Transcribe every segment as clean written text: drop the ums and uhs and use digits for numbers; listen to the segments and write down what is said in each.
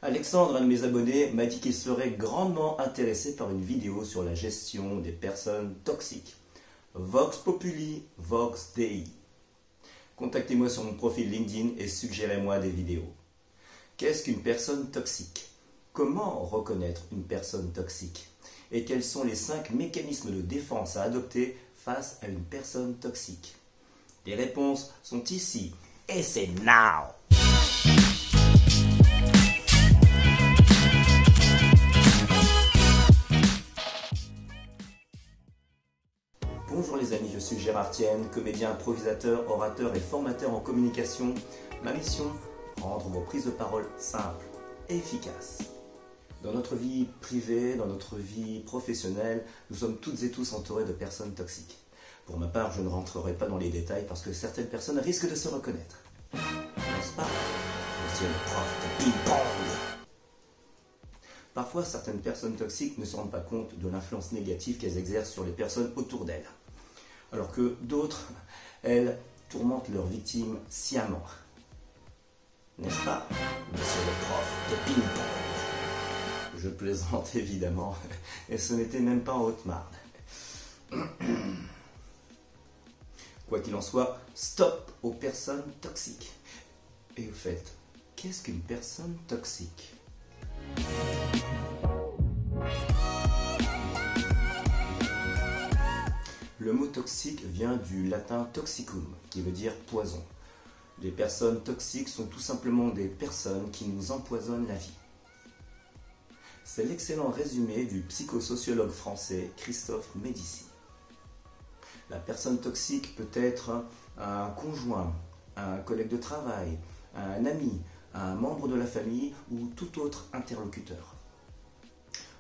Alexandre, un de mes abonnés, m'a dit qu'il serait grandement intéressé par une vidéo sur la gestion des personnes toxiques. Vox Populi, Vox Dei. Contactez-moi sur mon profil LinkedIn et suggérez-moi des vidéos. Qu'est-ce qu'une personne toxique? Comment reconnaître une personne toxique? Et quels sont les 5 mécanismes de défense à adopter face à une personne toxique? Les réponses sont ici, et c'est now! Bonjour les amis, je suis Gérard Tienne, comédien, improvisateur, orateur et formateur en communication. Ma mission, rendre vos prises de parole simples et efficaces. Dans notre vie privée, dans notre vie professionnelle, nous sommes toutes et tous entourés de personnes toxiques. Pour ma part, je ne rentrerai pas dans les détails parce que certaines personnes risquent de se reconnaître. N'est-ce pas, monsieur le prof de ping-pong? Parfois, certaines personnes toxiques ne se rendent pas compte de l'influence négative qu'elles exercent sur les personnes autour d'elles. Alors que d'autres, elles, tourmentent leurs victimes sciemment. N'est-ce pas, monsieur le prof de ping-pong? Je plaisante évidemment, et ce n'était même pas en Haute-Marne. Quoi qu'il en soit, stop aux personnes toxiques. Et au fait, qu'est-ce qu'une personne toxique? Le mot toxique vient du latin toxicum, qui veut dire poison. Les personnes toxiques sont tout simplement des personnes qui nous empoisonnent la vie. C'est l'excellent résumé du psychosociologue français Christophe Médicis. La personne toxique peut être un conjoint, un collègue de travail, un ami, un membre de la famille ou tout autre interlocuteur.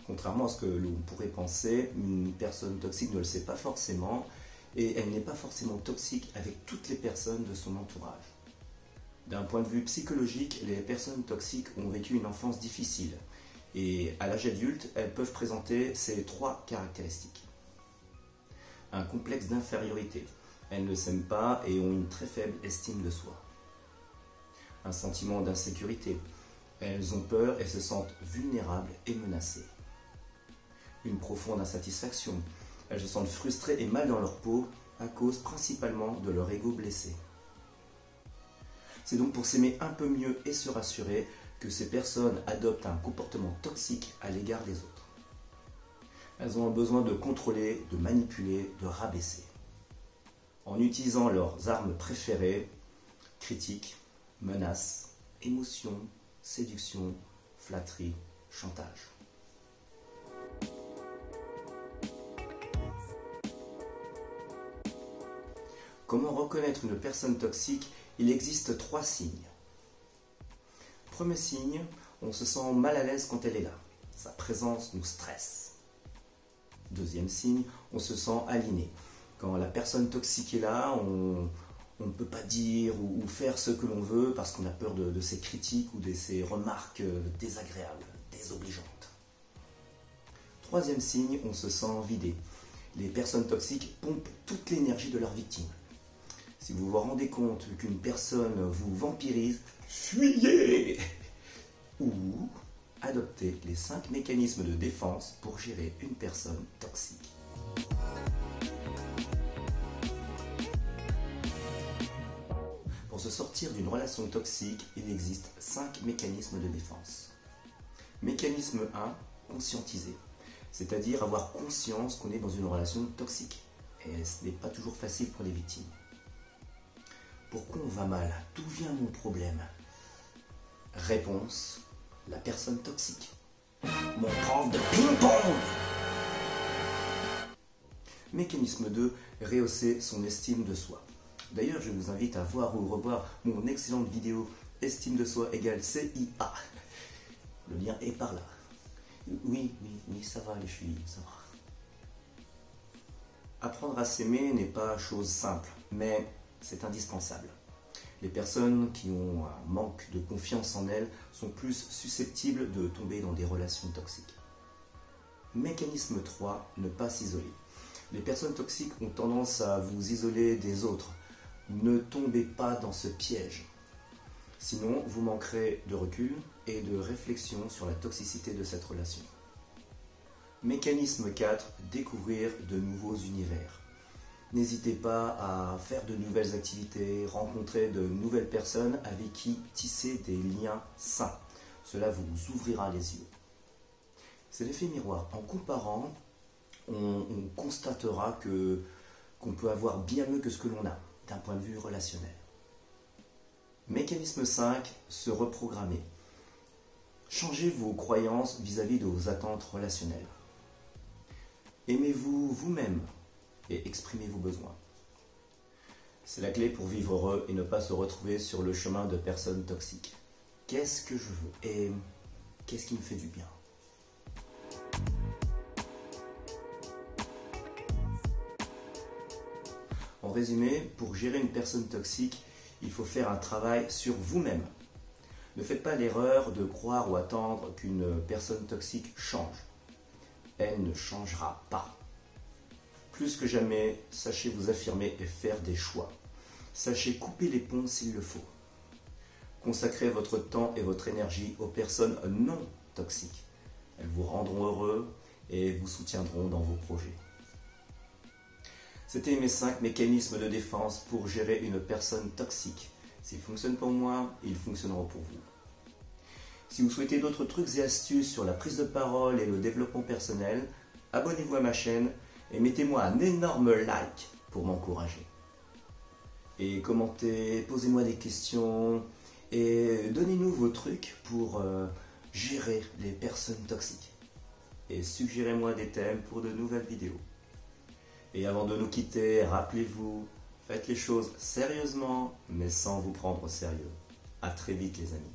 Contrairement à ce que l'on pourrait penser, une personne toxique ne le sait pas forcément et elle n'est pas forcément toxique avec toutes les personnes de son entourage. D'un point de vue psychologique, les personnes toxiques ont vécu une enfance difficile et à l'âge adulte, elles peuvent présenter ces 3 caractéristiques. Un complexe d'infériorité. Elles ne s'aiment pas et ont une très faible estime de soi. Un sentiment d'insécurité. Elles ont peur et se sentent vulnérables et menacées. Une profonde insatisfaction. Elles se sentent frustrées et mal dans leur peau à cause principalement de leur ego blessé. C'est donc pour s'aimer un peu mieux et se rassurer que ces personnes adoptent un comportement toxique à l'égard des autres. Elles ont un besoin de contrôler, de manipuler, de rabaisser. En utilisant leurs armes préférées, critiques, menaces, émotions, séduction, flatterie, chantage. Comment reconnaître une personne toxique? Il existe 3 signes. Premier signe, on se sent mal à l'aise quand elle est là. Sa présence nous stresse. Deuxième signe, on se sent aliéné. Quand la personne toxique est là, on ne peut pas dire ou faire ce que l'on veut parce qu'on a peur de ses critiques ou de ses remarques désagréables, désobligeantes. Troisième signe, on se sent vidé. Les personnes toxiques pompent toute l'énergie de leur victime. Si vous vous rendez compte qu'une personne vous vampirise, fuyez! Ou adoptez les 5 mécanismes de défense pour gérer une personne toxique. Pour se sortir d'une relation toxique, il existe 5 mécanismes de défense. Mécanisme 1, conscientiser. C'est-à-dire avoir conscience qu'on est dans une relation toxique. Et ce n'est pas toujours facile pour les victimes. Pourquoi on va mal? D'où vient mon problème? Réponse, la personne toxique. Mon prof de ping-pong! Mécanisme 2, rehausser son estime de soi. D'ailleurs, je vous invite à voir ou revoir mon excellente vidéo Estime de soi égale CIA. Le lien est par là. Oui, ça va les filles, ça va. Apprendre à s'aimer n'est pas chose simple, mais c'est indispensable. Les personnes qui ont un manque de confiance en elles sont plus susceptibles de tomber dans des relations toxiques. Mécanisme 3, ne pas s'isoler. Les personnes toxiques ont tendance à vous isoler des autres. Ne tombez pas dans ce piège. Sinon, vous manquerez de recul et de réflexion sur la toxicité de cette relation. Mécanisme 4, découvrir de nouveaux univers. N'hésitez pas à faire de nouvelles activités, rencontrer de nouvelles personnes avec qui tisser des liens sains. Cela vous ouvrira les yeux. C'est l'effet miroir. En comparant, on constatera qu'on peut avoir bien mieux que ce que l'on a, d'un point de vue relationnel. Mécanisme 5, se reprogrammer. Changez vos croyances vis-à-vis de vos attentes relationnelles. Aimez-vous vous-même et exprimez vos besoins. C'est la clé pour vivre heureux et ne pas se retrouver sur le chemin de personnes toxiques. Qu'est-ce que je veux et qu'est-ce qui me fait du bien? En résumé, pour gérer une personne toxique, il faut faire un travail sur vous-même. Ne faites pas l'erreur de croire ou attendre qu'une personne toxique change. Elle ne changera pas. Plus que jamais, sachez vous affirmer et faire des choix. Sachez couper les ponts s'il le faut. Consacrez votre temps et votre énergie aux personnes non toxiques. Elles vous rendront heureux et vous soutiendront dans vos projets. C'était mes 5 mécanismes de défense pour gérer une personne toxique. S'ils fonctionnent pour moi, ils fonctionneront pour vous. Si vous souhaitez d'autres trucs et astuces sur la prise de parole et le développement personnel, abonnez-vous à ma chaîne et mettez-moi un énorme like pour m'encourager. Et commentez, posez-moi des questions et donnez-nous vos trucs pour gérer les personnes toxiques. Et suggérez-moi des thèmes pour de nouvelles vidéos. Et avant de nous quitter, rappelez-vous, faites les choses sérieusement, mais sans vous prendre au sérieux. À très vite les amis.